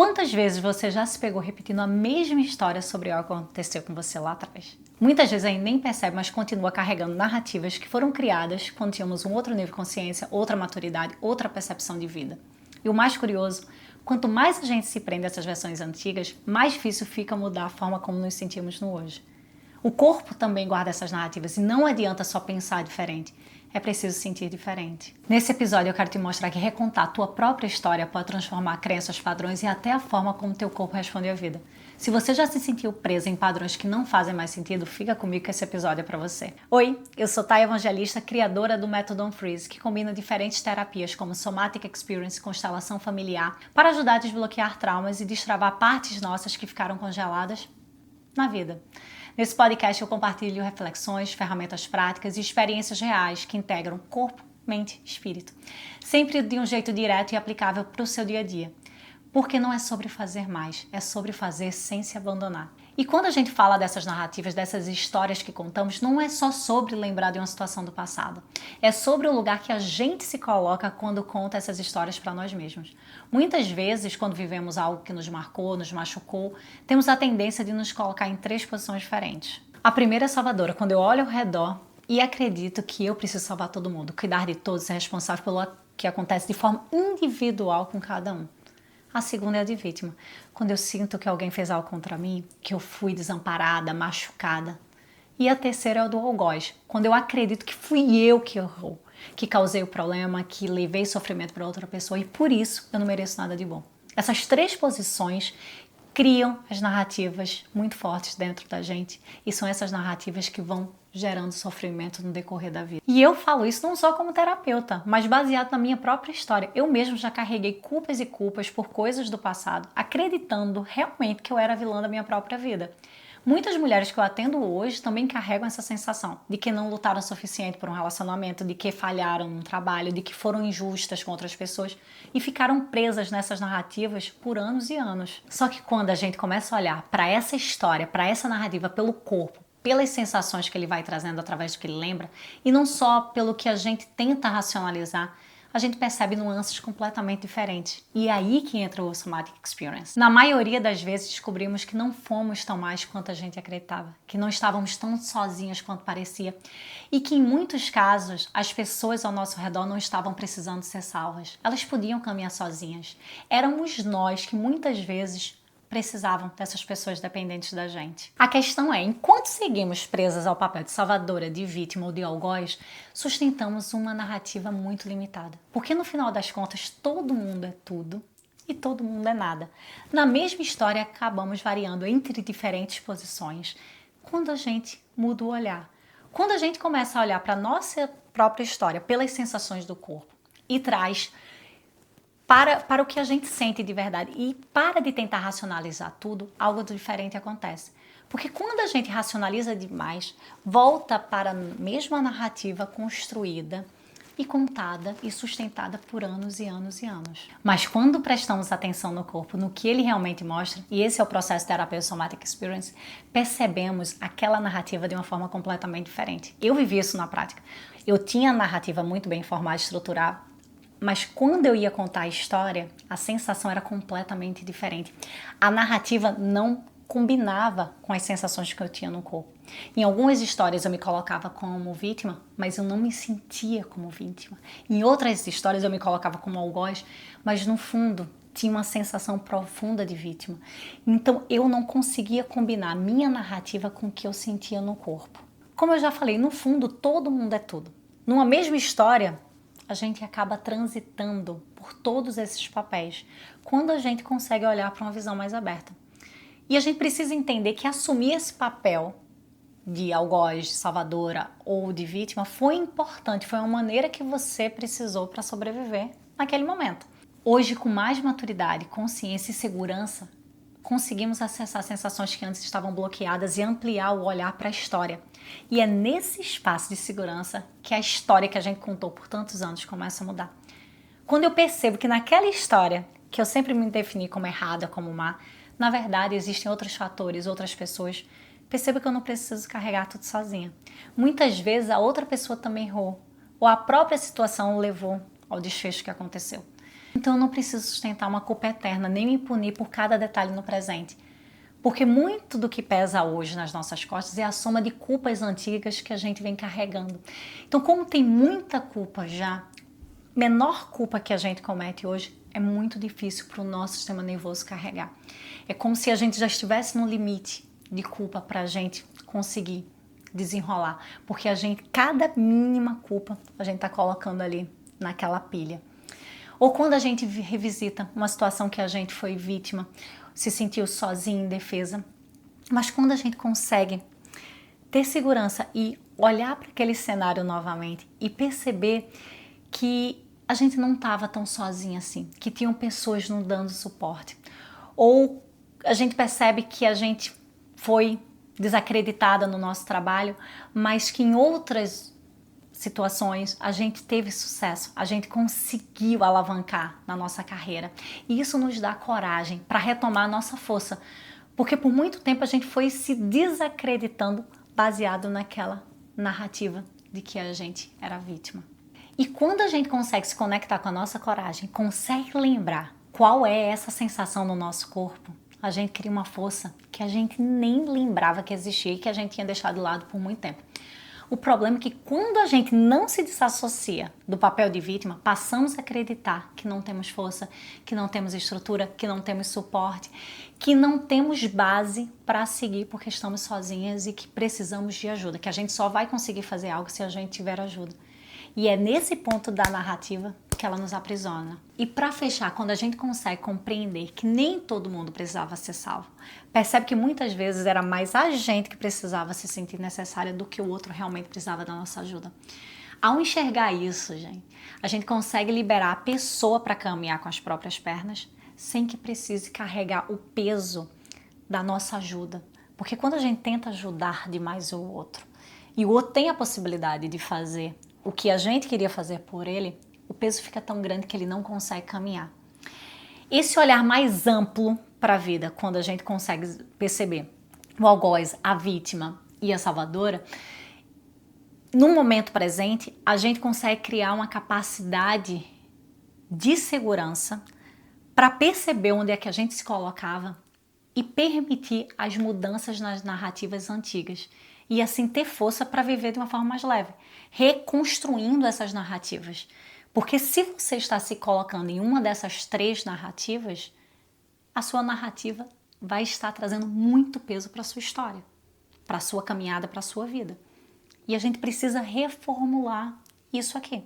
Quantas vezes você já se pegou repetindo a mesma história sobre algo que aconteceu com você lá atrás? Muitas vezes a gente nem percebe, mas continua carregando narrativas que foram criadas quando tínhamos um outro nível de consciência, outra maturidade, outra percepção de vida. E o mais curioso, quanto mais a gente se prende a essas versões antigas, mais difícil fica mudar a forma como nos sentimos no hoje. O corpo também guarda essas narrativas e não adianta só pensar diferente. É preciso sentir diferente. Nesse episódio eu quero te mostrar que recontar a tua própria história pode transformar crenças, padrões e até a forma como teu corpo responde à vida. Se você já se sentiu presa em padrões que não fazem mais sentido, fica comigo que esse episódio é para você. Oi, eu sou Thay Evangelista, criadora do Método Unfreeze, que combina diferentes terapias como Somatic Experience, constelação familiar, para ajudar a desbloquear traumas e destravar partes nossas que ficaram congeladas na vida. Nesse podcast eu compartilho reflexões, ferramentas práticas e experiências reais que integram corpo, mente e espírito. Sempre de um jeito direto e aplicável para o seu dia a dia. Porque não é sobre fazer mais, é sobre fazer sem se abandonar. E quando a gente fala dessas narrativas, dessas histórias que contamos, não é só sobre lembrar de uma situação do passado. É sobre o lugar que a gente se coloca quando conta essas histórias para nós mesmos. Muitas vezes, quando vivemos algo que nos marcou, nos machucou, temos a tendência de nos colocar em 3 posições diferentes. A primeira é salvadora, quando eu olho ao redor e acredito que eu preciso salvar todo mundo, cuidar de todos, ser responsável pelo que acontece de forma individual com cada um. A segunda é a de vítima, quando eu sinto que alguém fez algo contra mim, que eu fui desamparada, machucada. E a terceira é a do algoz, quando eu acredito que fui eu que errou, que causei o problema, que levei sofrimento para outra pessoa e por isso eu não mereço nada de bom. Essas 3 posições criam as narrativas muito fortes dentro da gente e são essas narrativas que vão gerando sofrimento no decorrer da vida. E eu falo isso não só como terapeuta, mas baseado na minha própria história. Eu mesmo já carreguei culpas e culpas por coisas do passado, acreditando realmente que eu era a vilã da minha própria vida. Muitas mulheres que eu atendo hoje também carregam essa sensação de que não lutaram o suficiente por um relacionamento, de que falharam no trabalho, de que foram injustas com outras pessoas e ficaram presas nessas narrativas por anos e anos. Só que quando a gente começa a olhar para essa história, para essa narrativa pelo corpo, pelas sensações que ele vai trazendo através do que ele lembra, e não só pelo que a gente tenta racionalizar, a gente percebe nuances completamente diferentes. E é aí que entra o Somatic Experience. Na maioria das vezes descobrimos que não fomos tão mais quanto a gente acreditava, que não estávamos tão sozinhas quanto parecia, e que em muitos casos as pessoas ao nosso redor não estavam precisando ser salvas. Elas podiam caminhar sozinhas. Éramos nós que muitas vezes precisavam dessas pessoas dependentes da gente. A questão é, enquanto seguimos presas ao papel de salvadora, de vítima ou de algoz, sustentamos uma narrativa muito limitada. Porque no final das contas, todo mundo é tudo e todo mundo é nada. Na mesma história, acabamos variando entre diferentes posições quando a gente muda o olhar. Quando a gente começa a olhar para a nossa própria história pelas sensações do corpo e traz para o que a gente sente de verdade e para de tentar racionalizar tudo, algo diferente acontece. Porque quando a gente racionaliza demais, volta para a mesma narrativa construída e contada e sustentada por anos e anos e anos. Mas quando prestamos atenção no corpo, no que ele realmente mostra, e esse é o processo terapêutico Somatic Experience, percebemos aquela narrativa de uma forma completamente diferente. Eu vivi isso na prática. Eu tinha a narrativa muito bem formada, estruturada, mas quando eu ia contar a história, a sensação era completamente diferente. A narrativa não combinava com as sensações que eu tinha no corpo. Em algumas histórias eu me colocava como vítima, mas eu não me sentia como vítima. Em outras histórias eu me colocava como algoz, mas no fundo tinha uma sensação profunda de vítima. Então eu não conseguia combinar a minha narrativa com o que eu sentia no corpo. Como eu já falei, no fundo todo mundo é tudo. Numa mesma história, a gente acaba transitando por todos esses papéis quando a gente consegue olhar para uma visão mais aberta. E a gente precisa entender que assumir esse papel de algoz, de salvadora ou de vítima foi importante, foi uma maneira que você precisou para sobreviver naquele momento. Hoje, com mais maturidade, consciência e segurança, conseguimos acessar sensações que antes estavam bloqueadas e ampliar o olhar para a história. E é nesse espaço de segurança que a história que a gente contou por tantos anos começa a mudar. Quando eu percebo que naquela história, que eu sempre me defini como errada, como má, na verdade existem outros fatores, outras pessoas, percebo que eu não preciso carregar tudo sozinha. Muitas vezes a outra pessoa também errou, ou a própria situação o levou ao desfecho que aconteceu. Então eu não preciso sustentar uma culpa eterna, nem me punir por cada detalhe no presente. Porque muito do que pesa hoje nas nossas costas é a soma de culpas antigas que a gente vem carregando. Então, como tem muita culpa já, menor culpa que a gente comete hoje, é muito difícil para o nosso sistema nervoso carregar. É como se a gente já estivesse no limite de culpa para a gente conseguir desenrolar. Porque cada mínima culpa, a gente está colocando ali naquela pilha. Ou quando a gente revisita uma situação que a gente foi vítima, se sentiu sozinho, indefesa. Mas quando a gente consegue ter segurança e olhar para aquele cenário novamente e perceber que a gente não estava tão sozinha assim, que tinham pessoas nos dando suporte. Ou a gente percebe que a gente foi desacreditada no nosso trabalho, mas que em outras situações a gente teve sucesso, a gente conseguiu alavancar na nossa carreira. E isso nos dá coragem para retomar a nossa força, porque por muito tempo a gente foi se desacreditando baseado naquela narrativa de que a gente era vítima. E quando a gente consegue se conectar com a nossa coragem, consegue lembrar qual é essa sensação no nosso corpo, a gente cria uma força que a gente nem lembrava que existia e que a gente tinha deixado de lado por muito tempo. O problema é que quando a gente não se desassocia do papel de vítima, passamos a acreditar que não temos força, que não temos estrutura, que não temos suporte, que não temos base para seguir porque estamos sozinhas e que precisamos de ajuda, que a gente só vai conseguir fazer algo se a gente tiver ajuda. E é nesse ponto da narrativa que ela nos aprisiona. E para fechar, quando a gente consegue compreender que nem todo mundo precisava ser salvo, percebe que muitas vezes era mais a gente que precisava se sentir necessária do que o outro realmente precisava da nossa ajuda. Ao enxergar isso, gente, a gente consegue liberar a pessoa para caminhar com as próprias pernas sem que precise carregar o peso da nossa ajuda. Porque quando a gente tenta ajudar demais o outro e o outro tem a possibilidade de fazer o que a gente queria fazer por ele, o peso fica tão grande que ele não consegue caminhar. Esse olhar mais amplo para a vida, quando a gente consegue perceber o algoz, a vítima e a salvadora, no momento presente, a gente consegue criar uma capacidade de segurança para perceber onde é que a gente se colocava e permitir as mudanças nas narrativas antigas e assim ter força para viver de uma forma mais leve, reconstruindo essas narrativas. Porque se você está se colocando em uma dessas três narrativas, a sua narrativa vai estar trazendo muito peso para a sua história, para a sua caminhada, para a sua vida. E a gente precisa reformular isso aqui.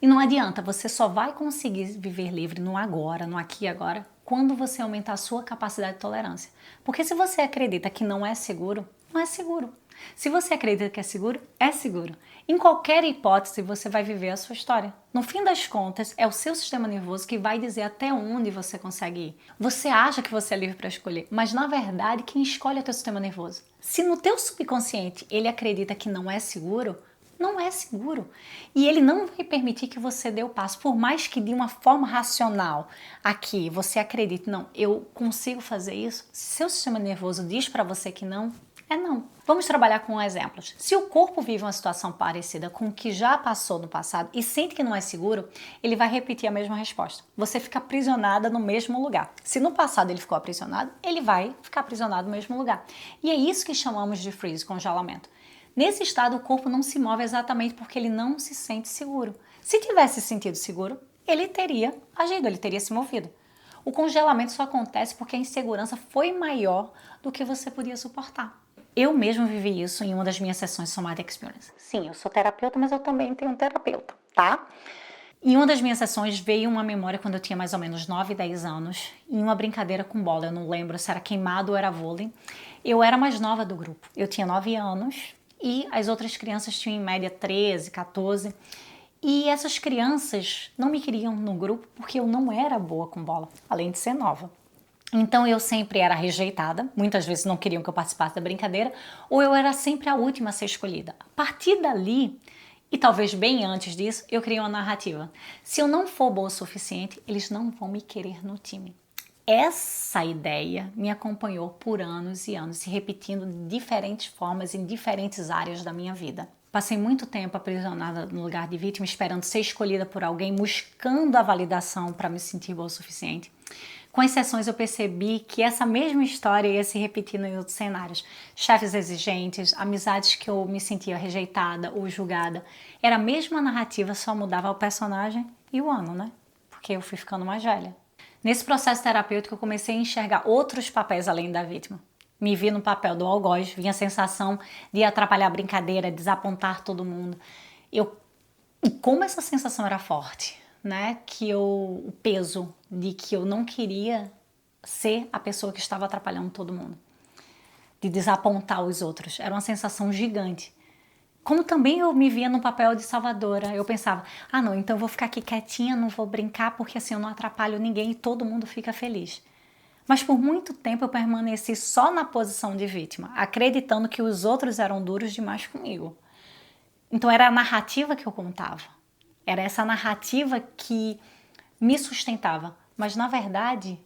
E não adianta, você só vai conseguir viver livre no agora, no aqui e agora, quando você aumentar a sua capacidade de tolerância. Porque se você acredita que não é seguro, não é seguro. Se você acredita que é seguro, é seguro. Em qualquer hipótese, você vai viver a sua história. No fim das contas, é o seu sistema nervoso que vai dizer até onde você consegue ir. Você acha que você é livre para escolher, mas na verdade, quem escolhe é o teu sistema nervoso. Se no teu subconsciente ele acredita que não é seguro, não é seguro. E ele não vai permitir que você dê o passo. Por mais que de uma forma racional aqui você acredite, não, eu consigo fazer isso. Se seu sistema nervoso diz para você que não, é não. Vamos trabalhar com exemplos. Se o corpo vive uma situação parecida com o que já passou no passado e sente que não é seguro, ele vai repetir a mesma resposta. Você fica aprisionada no mesmo lugar. Se no passado ele ficou aprisionado, ele vai ficar aprisionado no mesmo lugar. E é isso que chamamos de freeze, congelamento. Nesse estado, o corpo não se move exatamente porque ele não se sente seguro. Se tivesse sentido seguro, ele teria agido, ele teria se movido. O congelamento só acontece porque a insegurança foi maior do que você podia suportar. Eu mesmo vivi isso em uma das minhas sessões Somatic Experience. Sim, eu sou terapeuta, mas eu também tenho um terapeuta, tá? Em uma das minhas sessões veio uma memória quando eu tinha mais ou menos 9, 10 anos, em uma brincadeira com bola. Eu não lembro se era queimado ou era vôlei. Eu era a mais nova do grupo. Eu tinha 9 anos e as outras crianças tinham em média 13, 14. E essas crianças não me queriam no grupo porque eu não era boa com bola, além de ser nova. Então eu sempre era rejeitada, muitas vezes não queriam que eu participasse da brincadeira, ou eu era sempre a última a ser escolhida. A partir dali, e talvez bem antes disso, eu criei uma narrativa. Se eu não for boa o suficiente, eles não vão me querer no time. Essa ideia me acompanhou por anos e anos, se repetindo de diferentes formas em diferentes áreas da minha vida. Passei muito tempo aprisionada no lugar de vítima, esperando ser escolhida por alguém, buscando a validação para me sentir boa o suficiente. Com as sessões eu percebi que essa mesma história ia se repetindo em outros cenários. Chefes exigentes, amizades que eu me sentia rejeitada ou julgada. Era a mesma narrativa, só mudava o personagem e o ano, né? Porque eu fui ficando mais velha. Nesse processo terapêutico eu comecei a enxergar outros papéis além da vítima. Me vi no papel do algoz, vinha a sensação de atrapalhar a brincadeira, desapontar todo mundo. E como essa sensação era forte, né? O peso de que eu não queria ser a pessoa que estava atrapalhando todo mundo, de desapontar os outros. Era uma sensação gigante. Como também eu me via no papel de salvadora, eu pensava, não, então eu vou ficar aqui quietinha, não vou brincar, porque assim eu não atrapalho ninguém e todo mundo fica feliz. Mas por muito tempo eu permaneci só na posição de vítima, acreditando que os outros eram duros demais comigo. Então era a narrativa que eu contava. Era essa narrativa que me sustentava. Mas na verdade,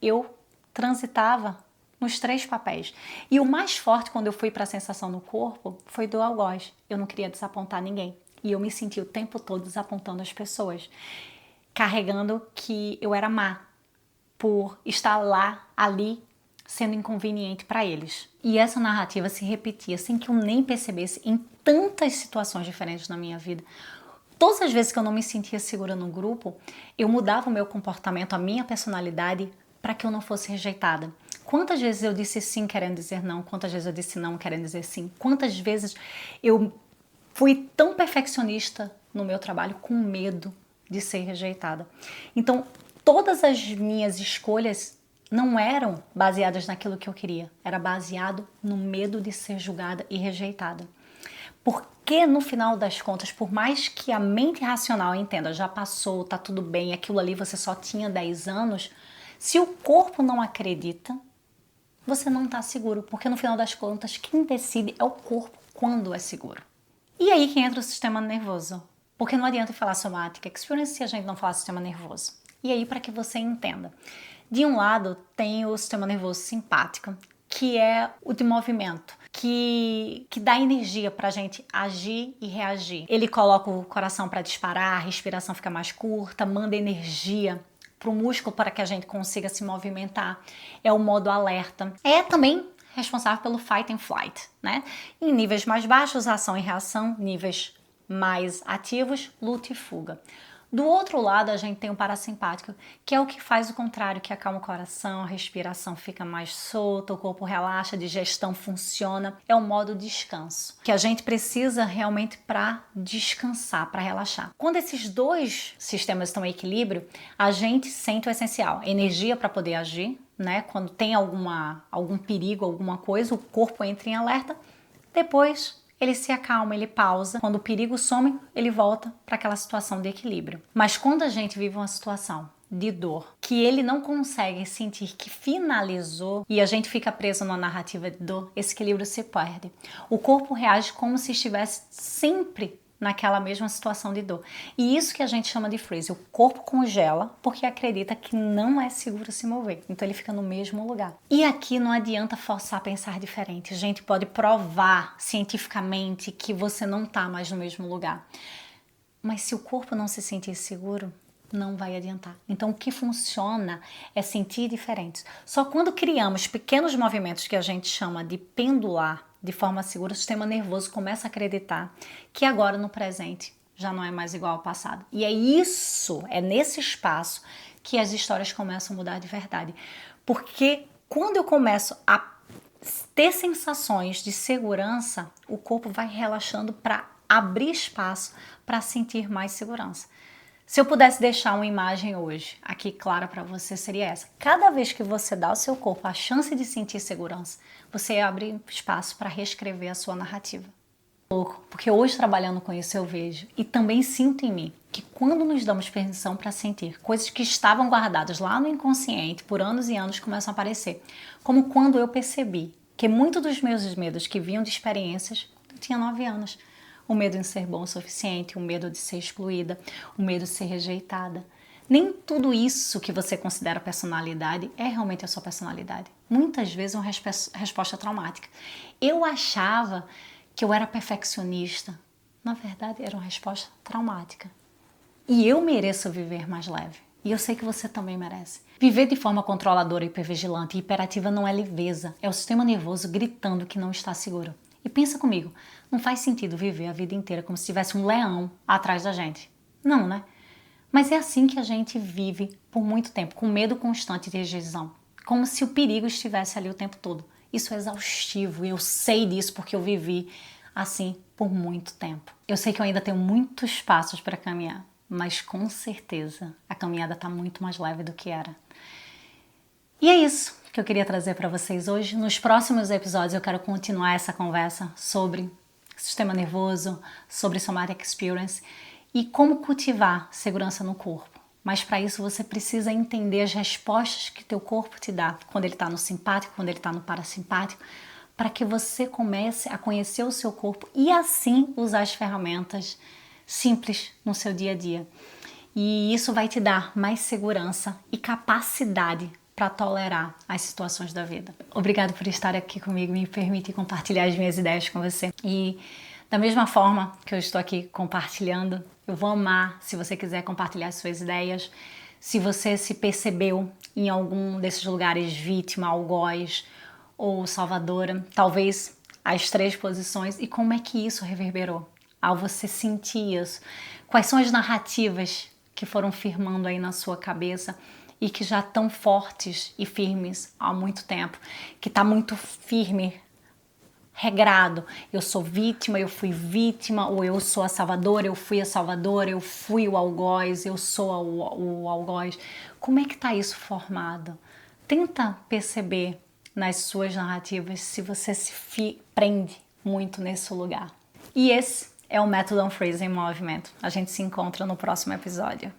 eu transitava nos 3 papéis. E o mais forte quando eu fui para a sensação no corpo foi do algoz. Eu não queria desapontar ninguém. E eu me senti o tempo todo desapontando as pessoas. Carregando que eu era má por estar lá, ali, sendo inconveniente para eles. E essa narrativa se repetia sem que eu nem percebesse em tantas situações diferentes na minha vida. Todas as vezes que eu não me sentia segura no grupo, eu mudava o meu comportamento, a minha personalidade, para que eu não fosse rejeitada. Quantas vezes eu disse sim querendo dizer não, quantas vezes eu disse não querendo dizer sim, quantas vezes eu fui tão perfeccionista no meu trabalho com medo de ser rejeitada. Então, todas as minhas escolhas não eram baseadas naquilo que eu queria, era baseado no medo de ser julgada e rejeitada. Porque no final das contas, por mais que a mente racional entenda, já passou, tá tudo bem, aquilo ali você só tinha 10 anos, se o corpo não acredita, você não tá seguro, porque no final das contas, quem decide é o corpo quando é seguro. E aí que entra o sistema nervoso, porque não adianta falar somatic experience se a gente não falar sistema nervoso. E aí, para que você entenda, de um lado tem o sistema nervoso simpático, que é o de movimento, que dá energia pra gente agir e reagir. Ele coloca o coração para disparar, a respiração fica mais curta, manda energia pro músculo para que a gente consiga se movimentar. É o modo alerta. É também responsável pelo fight and flight, né? Em níveis mais baixos, ação e reação, níveis mais ativos, luta e fuga. Do outro lado, a gente tem o parasimpático, que é o que faz o contrário, que acalma o coração, a respiração fica mais solta, o corpo relaxa, a digestão funciona. É o modo descanso, que a gente precisa realmente para descansar, para relaxar. Quando esses 2 sistemas estão em equilíbrio, a gente sente o essencial, energia para poder agir, né? Quando tem algum perigo, alguma coisa, o corpo entra em alerta, depois ele se acalma, ele pausa. Quando o perigo some, ele volta para aquela situação de equilíbrio. Mas quando a gente vive uma situação de dor, que ele não consegue sentir que finalizou e a gente fica preso na narrativa de dor, esse equilíbrio se perde. O corpo reage como se estivesse sempre naquela mesma situação de dor. E isso que a gente chama de freeze. O corpo congela porque acredita que não é seguro se mover. Então ele fica no mesmo lugar. E aqui não adianta forçar a pensar diferente. A gente pode provar cientificamente que você não está mais no mesmo lugar. Mas se o corpo não se sentir seguro, não vai adiantar. Então o que funciona é sentir diferentes. Só quando criamos pequenos movimentos que a gente chama de pendular de forma segura, o sistema nervoso começa a acreditar que agora no presente já não é mais igual ao passado. E é nesse espaço que as histórias começam a mudar de verdade. Porque quando eu começo a ter sensações de segurança, o corpo vai relaxando para abrir espaço para sentir mais segurança. Se eu pudesse deixar uma imagem hoje aqui clara para você, seria essa. Cada vez que você dá ao seu corpo a chance de sentir segurança, você abre espaço para reescrever a sua narrativa. Louco, porque hoje trabalhando com isso eu vejo e também sinto em mim que quando nos damos permissão para sentir, coisas que estavam guardadas lá no inconsciente por anos e anos começam a aparecer. Como quando eu percebi que muitos dos meus medos que vinham de experiências, eu tinha 9 anos. O medo de ser bom o suficiente, o medo de ser excluída, o medo de ser rejeitada. Nem tudo isso que você considera personalidade é realmente a sua personalidade. Muitas vezes é uma resposta traumática. Eu achava que eu era perfeccionista, na verdade era uma resposta traumática. E eu mereço viver mais leve. E eu sei que você também merece. Viver de forma controladora, hipervigilante e hiperativa não é leveza. É o sistema nervoso gritando que não está seguro. E pensa comigo, não faz sentido viver a vida inteira como se tivesse um leão atrás da gente. Não, né? Mas é assim que a gente vive por muito tempo, com medo constante de rejeição. Como se o perigo estivesse ali o tempo todo. Isso é exaustivo e eu sei disso porque eu vivi assim por muito tempo. Eu sei que eu ainda tenho muitos passos para caminhar, mas com certeza a caminhada está muito mais leve do que era. E é isso que eu queria trazer para vocês hoje. Nos próximos episódios eu quero continuar essa conversa sobre sistema nervoso, sobre Somatic Experience e como cultivar segurança no corpo. Mas para isso você precisa entender as respostas que teu corpo te dá quando ele está no simpático, quando ele está no parasimpático, para que você comece a conhecer o seu corpo e assim usar as ferramentas simples no seu dia a dia. E isso vai te dar mais segurança e capacidade para tolerar as situações da vida. Obrigado por estar aqui comigo, me permite compartilhar as minhas ideias com você. E da mesma forma que eu estou aqui compartilhando, eu vou amar se você quiser compartilhar as suas ideias. Se você se percebeu em algum desses lugares, vítima, algoz ou salvadora, talvez as 3 posições, e como é que isso reverberou ao você sentir isso. Quais são as narrativas que foram firmando aí na sua cabeça e que já estão fortes e firmes há muito tempo, que está muito firme, regrado. Eu sou vítima, eu fui vítima, ou eu sou a salvadora, eu fui a salvadora, eu fui o algoz, eu sou o algoz. Como é que está isso formado? Tenta perceber nas suas narrativas se você se prende muito nesse lugar. E esse é o método Unfreeze em movimento. A gente se encontra no próximo episódio.